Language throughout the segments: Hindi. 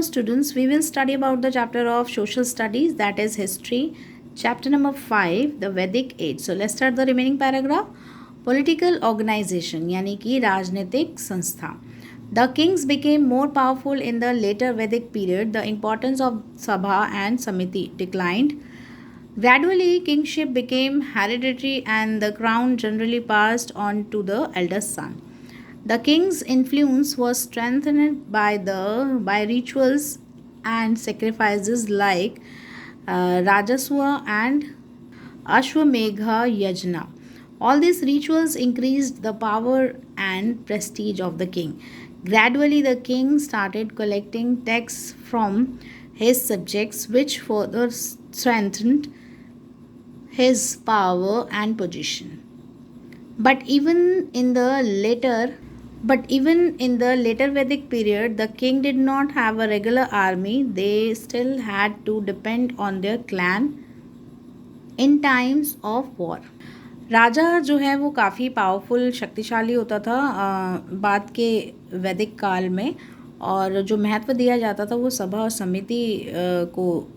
Hello students, we will study about the chapter of social studies, that is history, chapter number 5, the Vedic age. So let's start the remaining paragraph. Political organization यानी कि राजनीतिक संस्था. The kings became more powerful in the later Vedic period. The importance of Sabha and Samiti declined. Gradually, kingship became hereditary and the crown generally passed on to the eldest son. The king's influence was strengthened by rituals and sacrifices like Rajaswa and Ashwamedha Yajna. All these rituals increased the power and prestige of the king. Gradually, the king started collecting tax from his subjects, which further strengthened his power and position. But even in the later Vedic period, the king did not have a regular army. They still had to depend on their clan in times of war. राजा जो है वो काफ़ी पावरफुल शक्तिशाली होता था बाद के वैदिक काल में, और जो महत्व दिया जाता था वो सभा और समिति को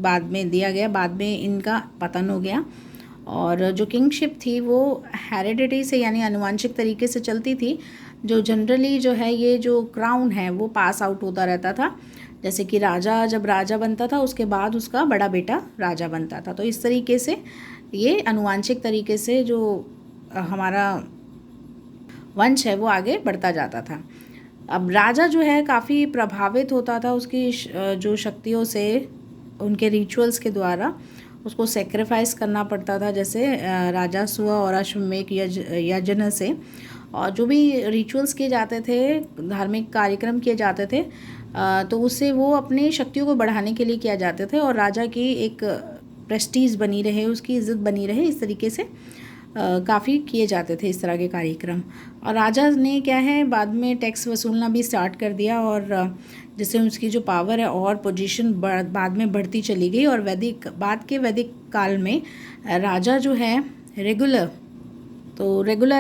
बाद में दिया गया. बाद में इनका पतन हो गया और जो किंगशिप थी वो हेरिडिटी से यानी आनुवंशिक तरीके से चलती थी. जो जनरली जो है ये जो क्राउन है वो पास आउट होता रहता था. जैसे कि राजा जब राजा बनता था उसके बाद उसका बड़ा बेटा राजा बनता था. तो इस तरीके से ये आनुवंशिक तरीके से जो हमारा वंश है वो आगे बढ़ता जाता था. अब राजा जो है काफ़ी प्रभावित होता था उसकी जो शक्तियों से, उनके रिचुअल्स के द्वारा उसको सेक्रीफाइस करना पड़ता था, जैसे राजस्व और अश्वमेध यज्ञ से. और जो भी रिचुअल्स किए जाते थे, धार्मिक कार्यक्रम किए जाते थे, तो उससे वो अपनी शक्तियों को बढ़ाने के लिए किया जाते थे और राजा की एक प्रेस्टीज बनी रहे, उसकी इज़्ज़त बनी रहे, इस तरीके से काफ़ी किए जाते थे इस तरह के कार्यक्रम. और राजा ने क्या है बाद में टैक्स वसूलना भी स्टार्ट कर दिया और जिससे उसकी जो पावर है और पोजीशन बाद में बढ़ती चली गई. और बाद के वैदिक काल में राजा जो है रेगुलर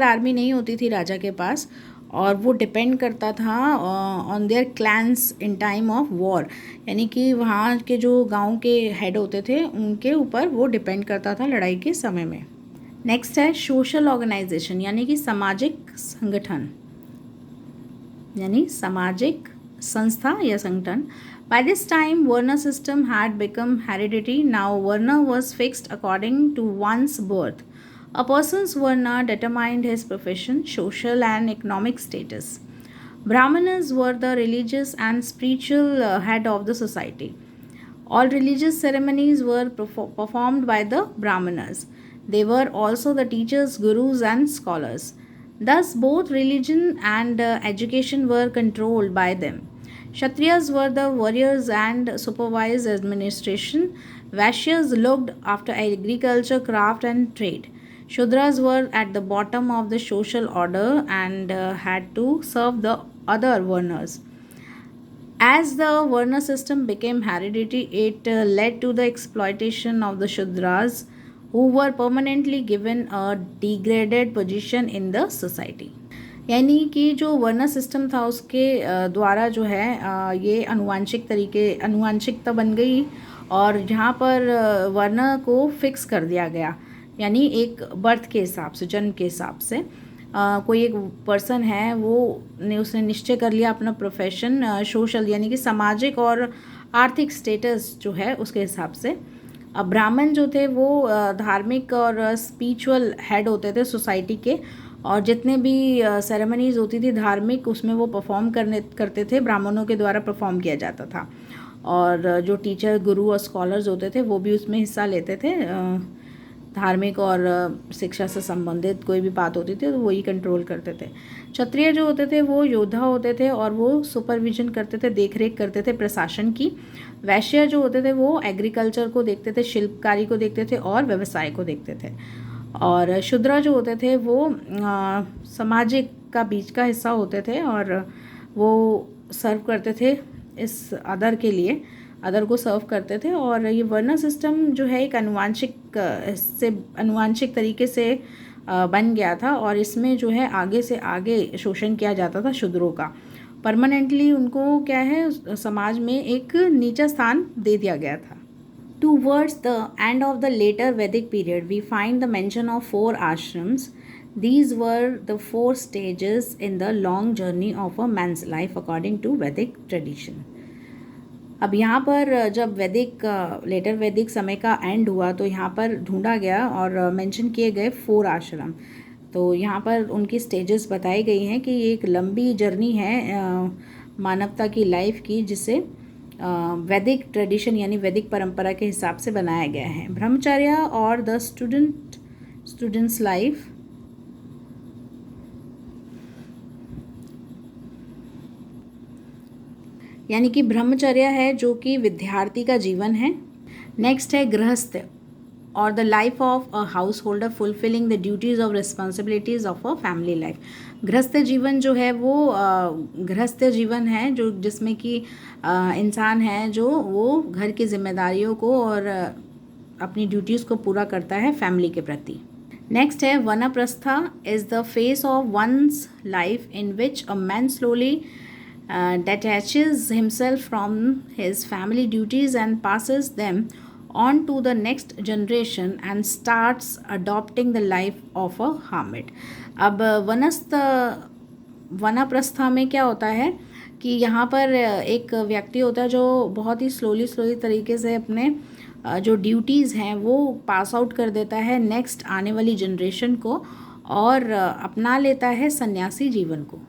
आर्मी नहीं होती थी राजा के पास, और वो डिपेंड करता था on their clans in time of war. यानी कि वहाँ के जो गांव के हेड होते थे उनके ऊपर वो डिपेंड करता था लड़ाई के समय में. नेक्स्ट है सोशल ऑर्गेनाइजेशन यानी कि सामाजिक संगठन यानी सामाजिक संस्था या संगठन. By this time, Varna system had become hereditary. Now, Varna was fixed according to one's birth. A person's Varna determined his profession, social and economic status. Brahmanas were the religious and spiritual head of the society. All religious ceremonies were performed by the Brahmanas. They were also the teachers, gurus, and scholars. Thus, both religion and education were controlled by them. Kshatriyas were the warriors and supervised administration. Vaishyas looked after agriculture, craft, and trade. Shudras were at the bottom of the social order and had to serve the other Varnas. As the Varna system became hereditary, it led to the exploitation of the Shudras, who were permanently given a degraded position in the society. यानी कि जो वर्ण सिस्टम था उसके द्वारा जो है ये अनुवांशिकता बन गई और जहाँ पर वर्ण को फिक्स कर दिया गया. यानी एक बर्थ के हिसाब से, जन्म के हिसाब से कोई एक पर्सन है उसने निश्चय कर लिया अपना प्रोफेशन, सोशल यानी कि सामाजिक और आर्थिक स्टेटस जो है उसके हिसाब से. अब ब्राह्मण जो थे वो धार्मिक और स्पिरिचुअल हेड होते थे सोसाइटी के, और जितने भी सेरेमनीज़ होती थी धार्मिक उसमें वो परफॉर्म करते थे, ब्राह्मणों के द्वारा परफॉर्म किया जाता था. और जो टीचर, गुरु और स्कॉलर्स होते थे वो भी उसमें हिस्सा लेते थे. धार्मिक और शिक्षा से संबंधित कोई भी बात होती थी तो वही कंट्रोल करते थे. क्षत्रिय जो होते थे वो योद्धा होते थे और वो सुपरविजन करते थे, देखरेख करते थे प्रशासन की. वैश्य जो होते थे वो एग्रीकल्चर को देखते थे, शिल्पकारी को देखते थे और व्यवसाय को देखते थे. और शूद्र जो होते थे वो सामाजिक का बीच का हिस्सा होते थे और वो सर्व करते थे इस अदर को सर्व करते थे. और ये वर्ण सिस्टम जो है एक अनुवांशिक तरीके से बन गया था और इसमें जो है आगे से आगे शोषण किया जाता था शूद्रों का. परमानेंटली उनको क्या है समाज में एक नीचा स्थान दे दिया गया था। Towards the end of the later Vedic period, we find the mention of 4 ashrams. These were the 4 stages in the long journey of a man's life according to Vedic tradition. अब यहाँ पर जब वैदिक लेटर वैदिक समय का एंड हुआ तो यहाँ पर ढूंढा गया और मेंशन किए गए 4 आश्रम। तो यहाँ पर उनकी स्टेजेस बताई गई हैं कि ये एक लंबी जर्नी है मानवता की लाइफ की, जिसे वैदिक ट्रेडिशन यानी वैदिक परंपरा के हिसाब से बनाया गया है। ब्रह्मचर्य और द स्टूडेंट्स लाइफ, यानी कि ब्रह्मचर्य है जो कि विद्यार्थी का जीवन है। नेक्स्ट है गृहस्थ और the life of a house holder fulfilling the duties of responsibilities of a family life. गृहस्थ जीवन जो है वो गृहस्थ जीवन है जो जिसमें कि इंसान है जो वो घर की जिम्मेदारियों को और अपनी ड्यूटीज़ को पूरा करता है फैमिली के प्रति। नेक्स्ट है Vanaprastha is the phase of one's life in which a man slowly detaches himself from his family duties and passes them on to the next generation and starts adopting the life of a hermit. अब वनप्रस्था में क्या होता है कि यहाँ पर एक व्यक्ति होता है जो बहुत ही स्लोली तरीके से अपने जो ड्यूटीज़ हैं वो पास आउट कर देता है नेक्स्ट आने वाली जनरेशन को और अपना लेता है सन्यासी जीवन को।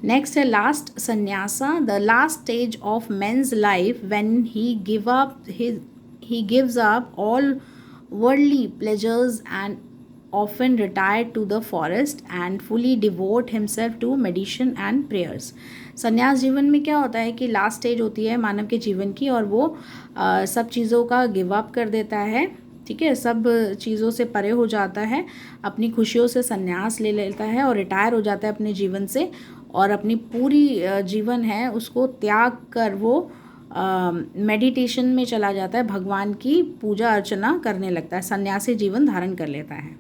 नेक्स्ट है last sannyasa, the last stage of men's life when he gives up all worldly pleasures and often retire to the forest and fully devote himself to meditation and prayers. संन्यास जीवन में क्या होता है कि लास्ट स्टेज होती है मानव के जीवन की और वो सब चीज़ों का गिव अप कर देता है, ठीक है, सब चीज़ों से परे हो जाता है, अपनी खुशियों से संन्यास ले लेता है और रिटायर हो जाता है अपने जीवन से और अपनी पूरी जीवन है उसको त्याग कर वो मेडिटेशन में चला जाता है, भगवान की पूजा अर्चना करने लगता है, सन्यासी जीवन धारण कर लेता है।